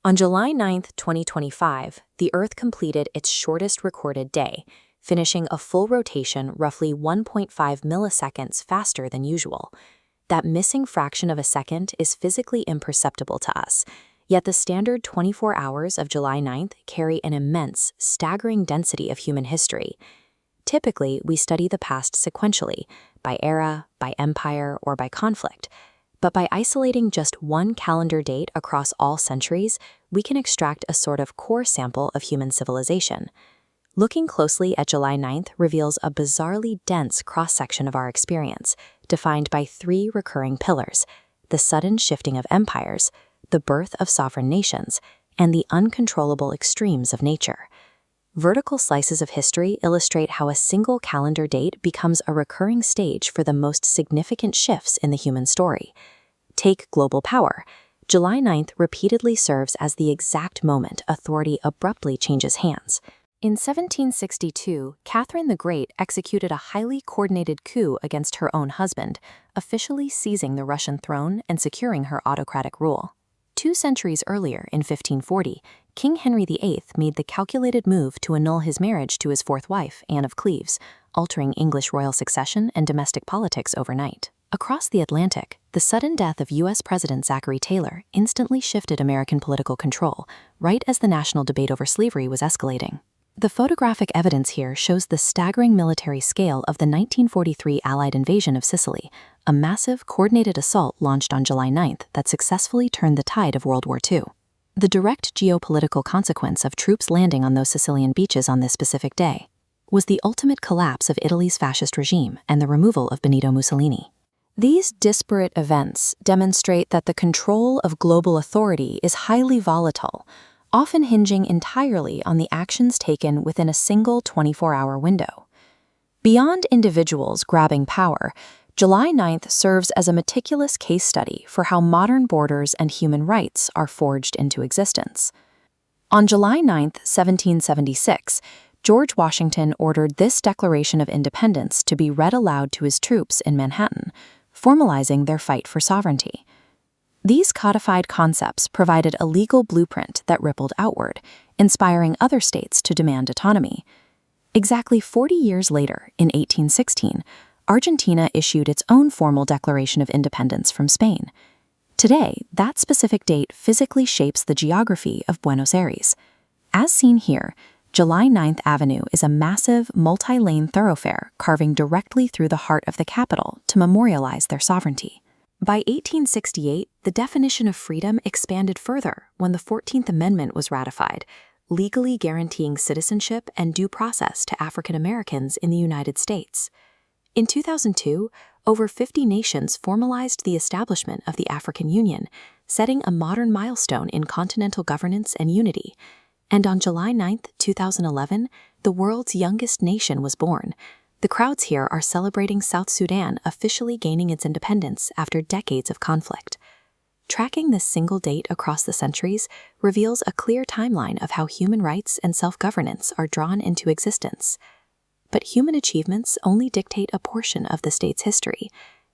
On July 9, 2025, the Earth completed its shortest recorded day, finishing a full rotation roughly 1.5 milliseconds faster than usual. That missing fraction of a second is physically imperceptible to us, yet the standard 24 hours of July 9th carry an immense, staggering density of human history. Typically, we study the past sequentially, by era, by empire, or by conflict. But by isolating just one calendar date across all centuries, we can extract a sort of core sample of human civilization. Looking closely at July 9th reveals a bizarrely dense cross-section of our experience, defined by three recurring pillars: the sudden shifting of empires, the birth of sovereign nations, and the uncontrollable extremes of nature. Vertical slices of history illustrate how a single calendar date becomes a recurring stage for the most significant shifts in the human story. Take global power. July 9th repeatedly serves as the exact moment authority abruptly changes hands. In 1762, Catherine the Great executed a highly coordinated coup against her own husband, officially seizing the Russian throne and securing her autocratic rule. 2 centuries earlier, in 1540, King Henry VIII made the calculated move to annul his marriage to his fourth wife, Anne of Cleves, altering English royal succession and domestic politics overnight. Across the Atlantic, the sudden death of U.S. President Zachary Taylor instantly shifted American political control, right as the national debate over slavery was escalating. The photographic evidence here shows the staggering military scale of the 1943 Allied invasion of Sicily, a massive, coordinated assault launched on July 9th that successfully turned the tide of World War II. The direct geopolitical consequence of troops landing on those Sicilian beaches on this specific day was the ultimate collapse of Italy's fascist regime and the removal of Benito Mussolini. These disparate events demonstrate that the control of global authority is highly volatile, often hinging entirely on the actions taken within a single 24-hour window. Beyond individuals grabbing power, July 9th serves as a meticulous case study for how modern borders and human rights are forged into existence. On July 9th, 1776, George Washington ordered this Declaration of Independence to be read aloud to his troops in Manhattan, formalizing their fight for sovereignty. These codified concepts provided a legal blueprint that rippled outward, inspiring other states to demand autonomy. Exactly 40 years later, in 1816, Argentina issued its own formal Declaration of Independence from Spain. Today, that specific date physically shapes the geography of Buenos Aires. As seen here, July 9th Avenue is a massive, multi-lane thoroughfare carving directly through the heart of the capital to memorialize their sovereignty. By 1868, the definition of freedom expanded further when the 14th Amendment was ratified, legally guaranteeing citizenship and due process to African Americans in the United States. In 2002, over 50 nations formalized the establishment of the African Union, setting a modern milestone in continental governance and unity. And on July 9, 2011, the world's youngest nation was born. The crowds here are celebrating South Sudan officially gaining its independence after decades of conflict. Tracking this single date across the centuries reveals a clear timeline of how human rights and self-governance are drawn into existence. But human achievements only dictate a portion of the state's history.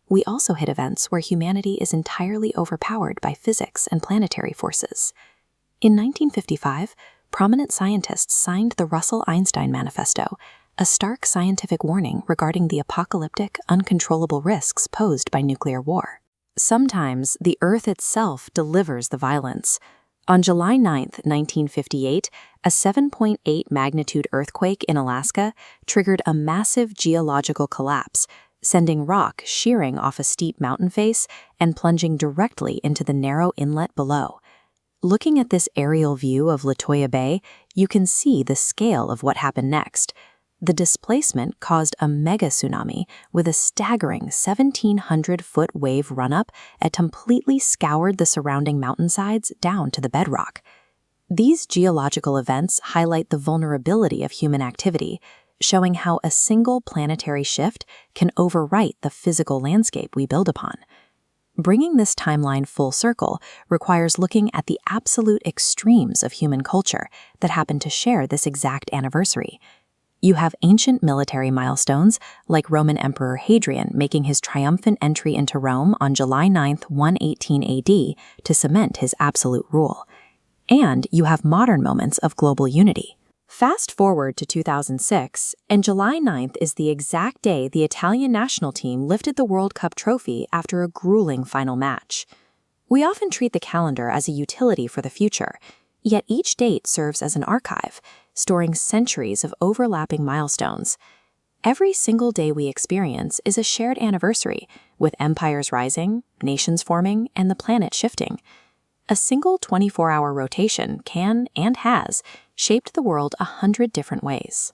We also hit events where humanity is entirely overpowered by physics and planetary forces. In 1955, prominent scientists signed the Russell-Einstein Manifesto, a stark scientific warning regarding the apocalyptic, uncontrollable risks posed by nuclear war. Sometimes the Earth itself delivers the violence. On July 9, 1958, a 7.8 magnitude earthquake in Alaska triggered a massive geological collapse, sending rock shearing off a steep mountain face and plunging directly into the narrow inlet below. Looking at this aerial view of Latoya Bay, you can see the scale of what happened next. The displacement caused a mega tsunami with a staggering 1,700-foot wave run-up that completely scoured the surrounding mountainsides down to the bedrock. These geological events highlight the vulnerability of human activity, showing how a single planetary shift can overwrite the physical landscape we build upon. Bringing this timeline full circle requires looking at the absolute extremes of human culture that happen to share this exact anniversary. You have ancient military milestones, like Roman Emperor Hadrian making his triumphant entry into Rome on July 9, 118 AD, to cement his absolute rule. And you have modern moments of global unity. Fast forward to 2006, and July 9th is the exact day the Italian national team lifted the World Cup trophy after a grueling final match. We often treat the calendar as a utility for the future, yet each date serves as an archive, storing centuries of overlapping milestones. Every single day we experience is a shared anniversary, with empires rising, nations forming, and the planet shifting. A single 24-hour rotation can, and has, shaped the world 100 different ways.